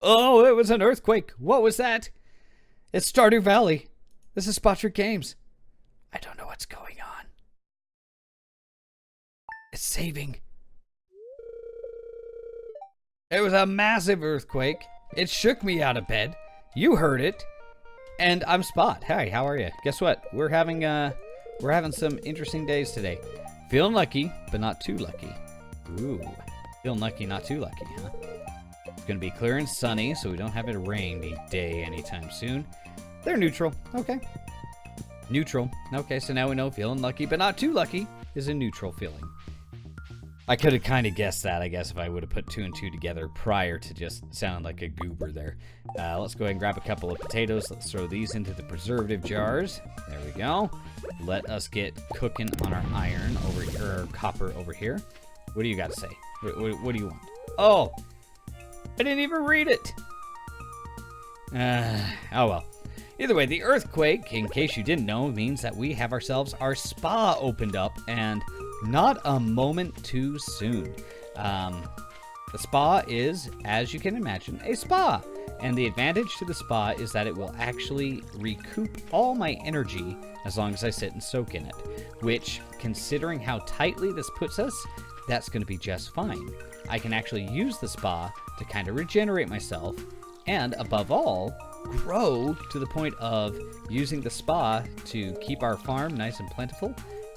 Oh, it was an earthquake. What was that? It's Stardew Valley. This is Spotric Games. I don't know what's going on. It's saving. It was a massive earthquake. It shook me out of bed. You heard it. And I'm Spot. Hi, how are you? Guess what? We're having some interesting days today. Feeling lucky, but not too lucky. Ooh. Feeling lucky, not too lucky, huh? It's going to be clear and sunny, so we don't have a rainy day anytime soon. They're neutral. Okay. Neutral. Okay, so now we know feeling lucky, but not too lucky is a neutral feeling. I could have kind of guessed that, I guess, if I would have put two and two together prior to just sounding like a goober there. Let's go ahead and grab a couple of potatoes. Let's throw these into the preservative jars. There we go. Let us get cooking on our iron over here, or copper over here. What do you got to say? What do you want? Oh, I didn't even read it. Oh well. Either way, the earthquake, in case you didn't know, means that we have ourselves our spa opened up, and not a moment too soon. The spa is, as you can imagine, a spa. And the advantage to the spa is that it will actually recoup all my energy as long as I sit and soak in it. Which, considering how tightly this puts us, that's going to be just fine. I can actually use the spa to kind of regenerate myself, and above all, grow to the point of using the spa to keep our farm nice and plentiful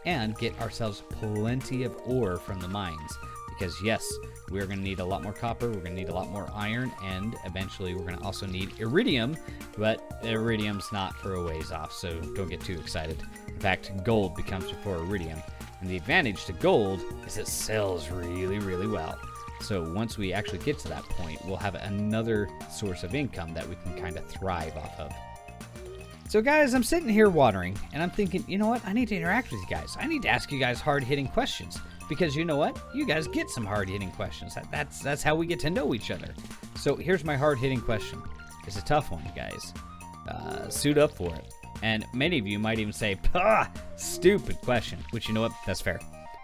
and get ourselves plenty of ore from the mines. Because yes, we're going to need a lot more copper, we're going to need a lot more iron, and eventually we're going to also need iridium, but iridium's not for a ways off, so don't get too excited. In fact, gold becomes before iridium. And the advantage to gold is it sells really, really well. So once we actually get to that point, we'll have another source of income that we can kind of thrive off of. So guys, I'm sitting here watering, and I'm thinking, you know what? I need to interact with you guys. I need to ask you guys hard-hitting questions. Because you know what? You guys get some hard-hitting questions. That's how we get to know each other. So here's my hard-hitting question. It's a tough one, guys. Suit up for it. And many of you might even say, stupid question. Which, you know what? That's fair.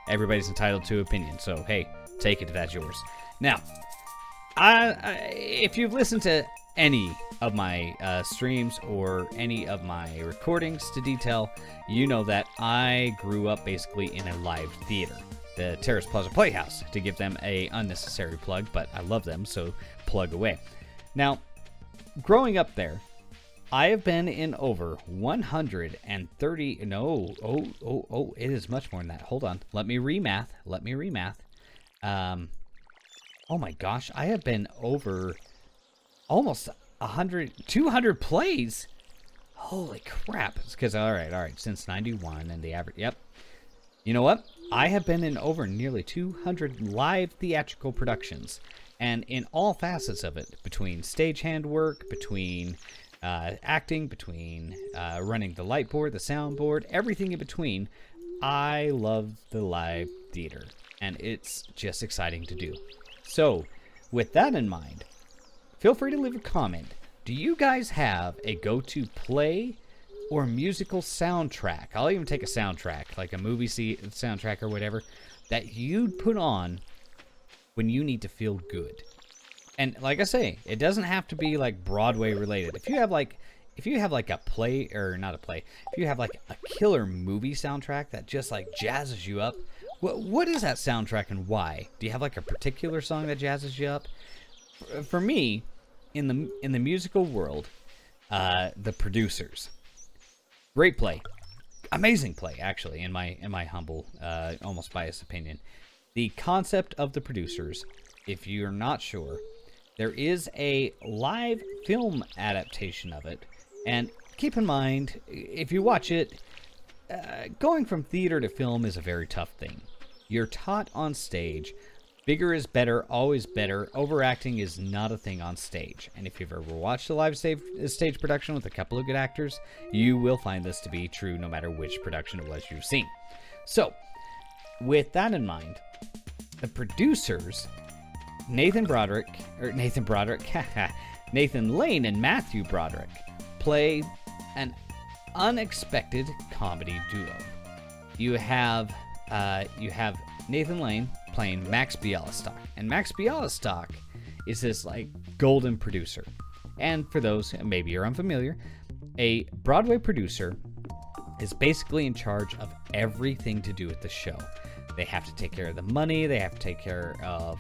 Everybody's entitled to opinion. So, hey, take it if that's yours. Now, if you've listened to any of my streams or any of my recordings to detail, you know that I grew up basically in a live theater. The Terrace Plaza Playhouse, to give them a unnecessary plug, but I love them, so plug away. Now, growing up there, I have been in over 130, it is much more than that. Hold on, let me remath. Oh my gosh, I have been over almost 200 plays. Holy crap. It's because, all right, since 91 and the average, yep. You know what? I have been in over nearly 200 live theatrical productions, and in all facets of it, between stagehand work, between acting, between running the light board, the soundboard, everything in between, I love the live theater, and it's just exciting to do. So, with that in mind, feel free to leave a comment. Do you guys have a go-to play or musical soundtrack? I'll even take a soundtrack, like a movie soundtrack or whatever, that you'd put on when you need to feel good. And like I say, it doesn't have to be like Broadway related. If you have like a play, or not a play, if you have like a killer movie soundtrack that just like jazzes you up, what is that soundtrack and why? Do you have like a particular song that jazzes you up? For me, in the musical world, The Producers. Great play. Amazing play, actually, in my humble, almost biased opinion. The concept of The Producers, if you're not sure, there is a live film adaptation of it. And keep in mind, if you watch it, going from theater to film is a very tough thing. You're taught on stage, bigger is better, always better. Overacting is not a thing on stage. And if you've ever watched a live stage production with a couple of good actors, you will find this to be true no matter which production it was you've seen. So, with that in mind, The Producers, Nathan Lane and Matthew Broderick play an unexpected comedy duo. You have Nathan Lane playing Max Bialystock, and Max Bialystock is this like golden producer. And for those, maybe you're unfamiliar, a Broadway producer is basically in charge of everything to do with the show. They have to take care of the money, they have to take care of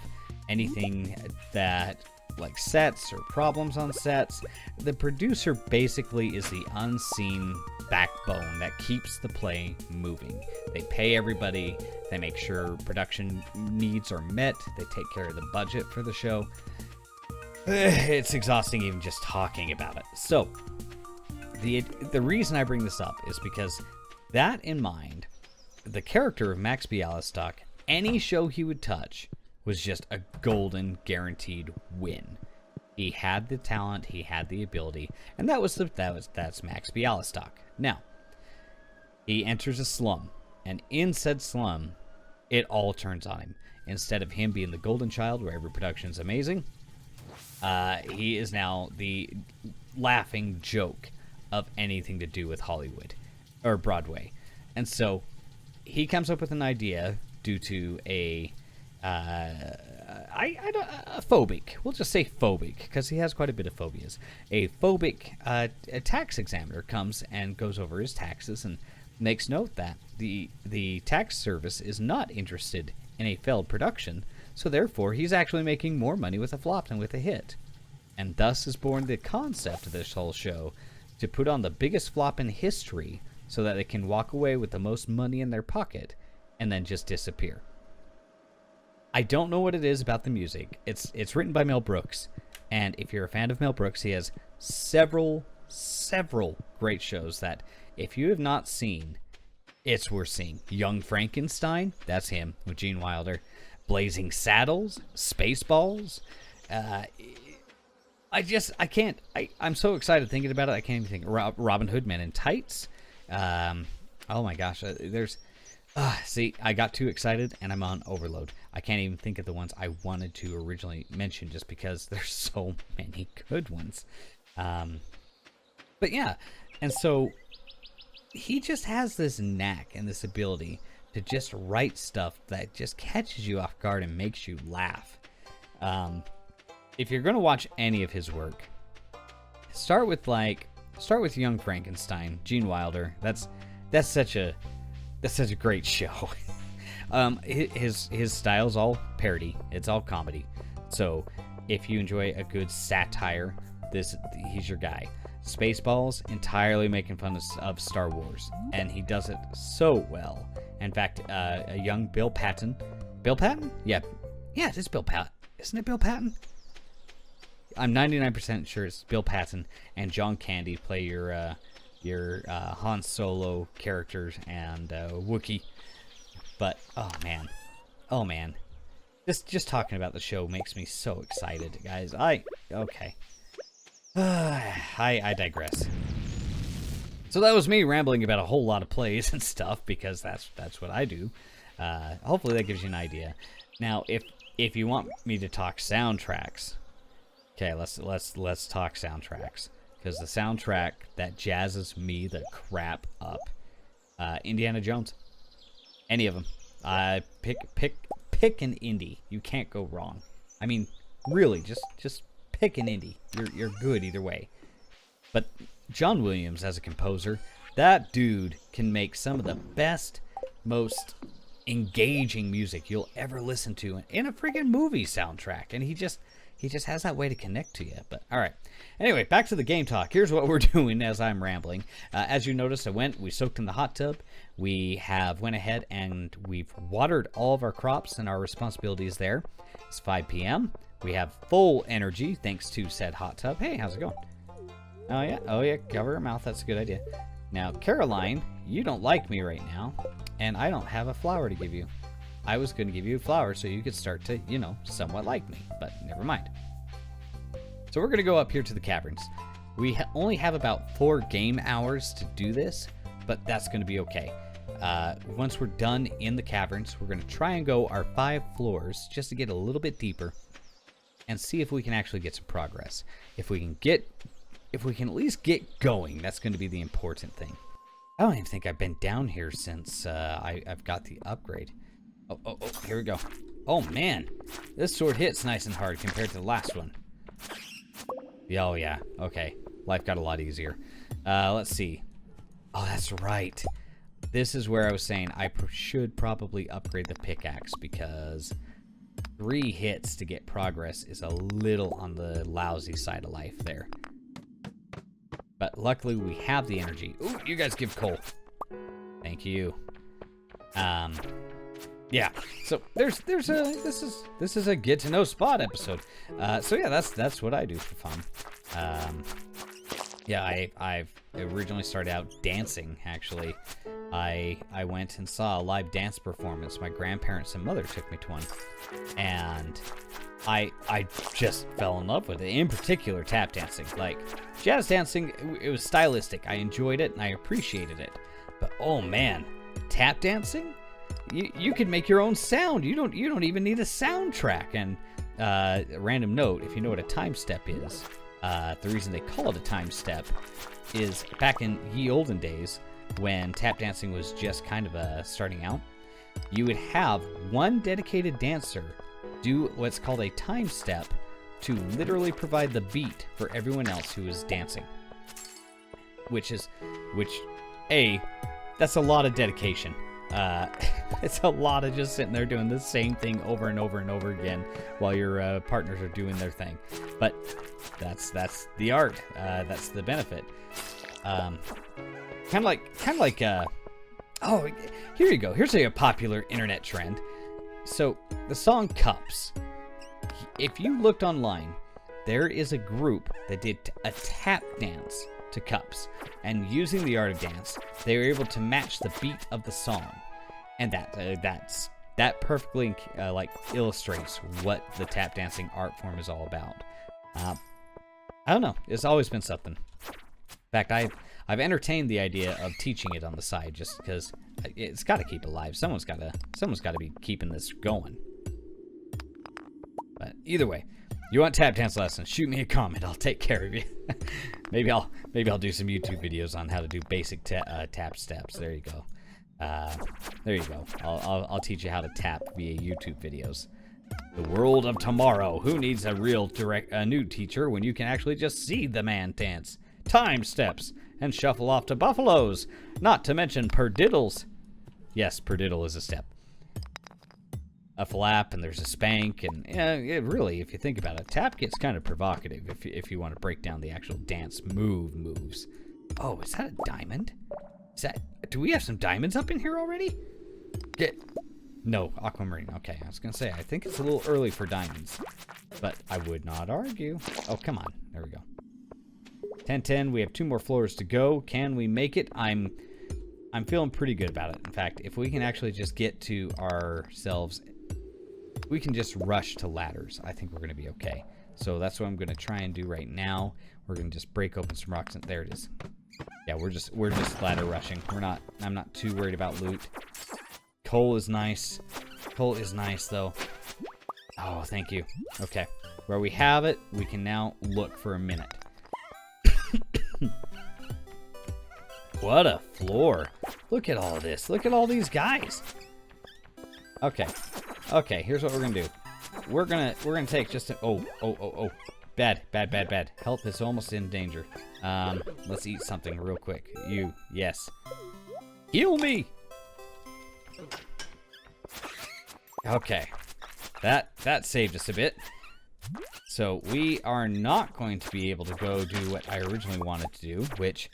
anything that, like sets or problems on sets. The producer basically is the unseen backbone that keeps the play moving. They pay everybody, they make sure production needs are met, they take care of the budget for the show. It's exhausting even just talking about it. So, the reason I bring this up is because that in mind, the character of Max Bialystock, any show he would touch was just a golden guaranteed win. He had the talent, he had the ability, and that's Max Bialystock. Now, he enters a slum, and in said slum, it all turns on him. Instead of him being the golden child where every production is amazing, he is now the laughing joke of anything to do with Hollywood or Broadway. And so he comes up with an idea due to a phobic. We'll just say phobic because he has quite a bit of phobias. A phobic a tax examiner comes and goes over his taxes and makes note that the tax service is not interested in a failed production, so therefore he's actually making more money with a flop than with a hit. And thus is born the concept of this whole show, to put on the biggest flop in history so that they can walk away with the most money in their pocket and then just disappear. I don't know what it is about the music. It's written by Mel Brooks, and if you're a fan of Mel Brooks, he has several great shows that if you have not seen, it's worth seeing. Young Frankenstein, that's him with Gene Wilder. Blazing Saddles, Spaceballs. I'm so excited thinking about it. I can't even think. Robin Hood Men in Tights. Oh my gosh, see, I got too excited and I'm on overload. I can't even think of the ones I wanted to originally mention just because there's so many good ones. But yeah, and so he just has this knack and this ability to just write stuff that just catches you off guard and makes you laugh. If you're going to watch any of his work, start with Young Frankenstein, Gene Wilder. That's such a great show. His style's all parody. It's all comedy. So if you enjoy a good satire, he's your guy. Spaceballs, entirely making fun of Star Wars, and he does it so well. In fact, a young Bill Patton. Bill Patton? Yeah, it is Bill Patton. Isn't it Bill Patton? I'm 99% sure it's Bill Patton and John Candy play your Han Solo characters and Wookiee. But oh man, just talking about the show makes me so excited, guys. I digress. So that was me rambling about a whole lot of plays and stuff because that's what I do. Hopefully that gives you an idea. Now, if you want me to talk soundtracks, okay, let's talk soundtracks, because the soundtrack that jazzes me the crap up, Indiana Jones, any of them. Pick an indie. You can't go wrong. I mean, really, just pick an indie. You're good either way. But John Williams as a composer, that dude can make some of the best, most engaging music you'll ever listen to in a friggin' movie soundtrack, and he just has that way to connect to you. But all right, anyway, back to the game talk. Here's what we're doing as I'm rambling. As you noticed, we soaked in the hot tub. We went ahead and we've watered all of our crops, and our responsibility is there. It's 5 p.m. We have full energy thanks to said hot tub. Hey, how's it going? Oh yeah, cover her mouth. That's a good idea. Now, Caroline, you don't like me right now, and I don't have a flower to give you. I was going to give you a flower so you could start to, somewhat like me, but never mind. So we're going to go up here to the caverns. We only have about 4 game hours to do this, but that's going to be okay. Once we're done in the caverns, we're going to try and go our 5 floors just to get a little bit deeper and see if we can actually get some progress. If we can at least get going, that's going to be the important thing. I don't even think I've been down here since I've got the upgrade. Oh, here we go. Oh, man. This sword hits nice and hard compared to the last one. Oh, yeah. Okay. Life got a lot easier. Let's see. Oh, that's right. This is where I was saying I should probably upgrade the pickaxe because 3 hits to get progress is a little on the lousy side of life there. But luckily we have the energy. Ooh, you guys give coal. Thank you. Yeah. So this is a get to know Spot episode. So yeah, that's what I do for fun. Yeah, I've originally started out dancing. Actually, I went and saw a live dance performance. My grandparents and mother took me to one, and I just fell in love with it. In particular, tap dancing. Like jazz dancing, it was stylistic. I enjoyed it and I appreciated it. But oh man, tap dancing? You could make your own sound. You don't even need a soundtrack. And a random note, if you know what a time step is, the reason they call it a time step is back in ye olden days when tap dancing was just kind of starting out, you would have one dedicated dancer do what's called a time step to literally provide the beat for everyone else who is dancing. That's a lot of dedication. It's a lot of just sitting there doing the same thing over and over and over again while your partners are doing their thing. But that's the art. That's the benefit. Kind of like oh, here you go. Here's a popular internet trend. So the song Cups. If you looked online, there is a group that did a tap dance to Cups, and using the art of dance, they were able to match the beat of the song, and that perfectly like illustrates what the tap dancing art form is all about. I don't know. It's always been something. In fact, I've entertained the idea of teaching it on the side just because it's got to keep alive. Someone's got to be keeping this going. But either way, you want tap dance lessons? Shoot me a comment. I'll take care of you. maybe I'll do some YouTube videos on how to do basic tap steps. There you go. There you go. I'll teach you how to tap via YouTube videos. The world of tomorrow. Who needs a real new teacher when you can actually just see the man dance, time steps, and shuffle off to buffaloes? Not to mention perdiddles. Yes, perdiddle is a step. A flap, and there's a spank, and it really, if you think about it, tap gets kind of provocative if you want to break down the actual dance moves. Oh, is that a diamond? Do we have some diamonds up in here already? No, aquamarine. Okay, I was gonna say I think it's a little early for diamonds, but I would not argue. Oh, come on, there we go. 10-10. We have 2 more floors to go. Can we make it? I'm feeling pretty good about it. In fact, if we can actually just get to ourselves. We can just rush to ladders. I think we're going to be okay. So that's what I'm going to try and do right now. We're going to just break open some rocks. And there it is. Yeah, we're just ladder rushing. I'm not too worried about loot. Coal is nice. Coal is nice though. Oh, thank you. Okay. Where we have it, we can now look for a minute. What a floor. Look at all this. Look at all these guys. Okay. Okay, here's what we're gonna do. We're gonna take just a oh. Bad. Health is almost in danger. Let's eat something real quick. Yes. Heal me! Okay. That saved us a bit. So we are not going to be able to go do what I originally wanted to do, which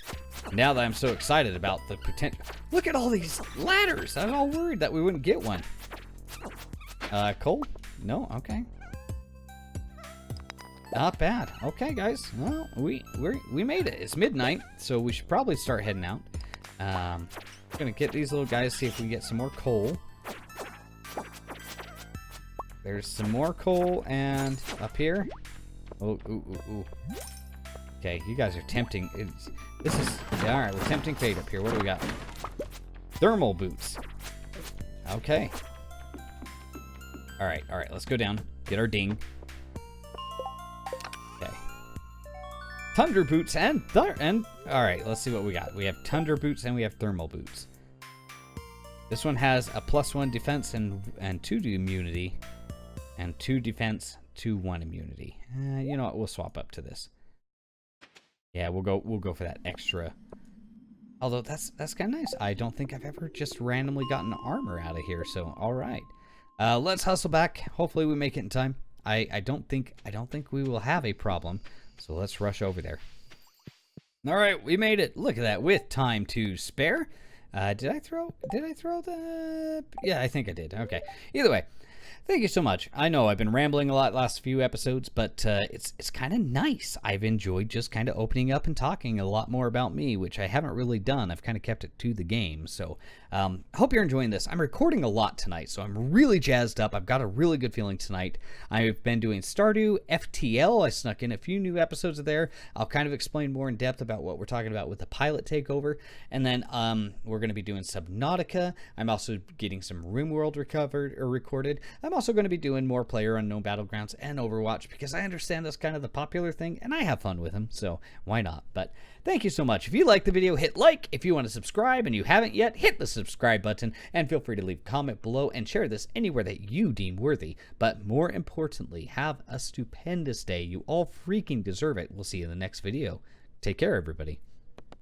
now that I'm so excited about the potential. Look at all these ladders! I was all worried that we wouldn't get one. Coal? No? Okay. Not bad. Okay, guys. Well, we made it. It's midnight, so we should probably start heading out. I'm gonna get these little guys, see if we can get some more coal. There's some more coal, and up here. Oh, ooh. Okay, you guys are tempting. Alright, we're tempting fate up here. What do we got? Thermal boots. Okay. Alright, let's go down. Get our ding. Okay. Tundra boots and alright, let's see what we got. We have tundra boots and we have thermal boots. This one has a +1 defense and 2 immunity. And 2 defense, 2 1 immunity. You know what? We'll swap up to this. Yeah, we'll go for that extra. Although that's kind of nice. I don't think I've ever just randomly gotten armor out of here. So all right, let's hustle back. Hopefully we make it in time. I don't think we will have a problem. So let's rush over there. All right, we made it. Look at that, with time to spare. Did I throw the? Yeah, I think I did. Okay. Either way, thank you so much. I know I've been rambling a lot last few episodes, but it's kind of nice. I've enjoyed just kind of opening up and talking a lot more about me, which I haven't really done. I've kind of kept it to the game. So I hope you're enjoying this. I'm recording a lot tonight, so I'm really jazzed up. I've got a really good feeling tonight. I've been doing Stardew, FTL. I snuck in a few new episodes of there. I'll kind of explain more in depth about what we're talking about with the pilot takeover. And then we're going to be doing Subnautica. I'm also getting some RimWorld recorded. I'm also going to be doing more PlayerUnknown Battlegrounds and Overwatch because I understand that's kind of the popular thing and I have fun with them, so why not? But thank you so much. If you like the video, hit like. If you want to subscribe and you haven't yet, hit the subscribe button and feel free to leave a comment below and share this anywhere that you deem worthy. But more importantly, have a stupendous day. You all freaking deserve it. We'll see you in the next video. Take care, everybody.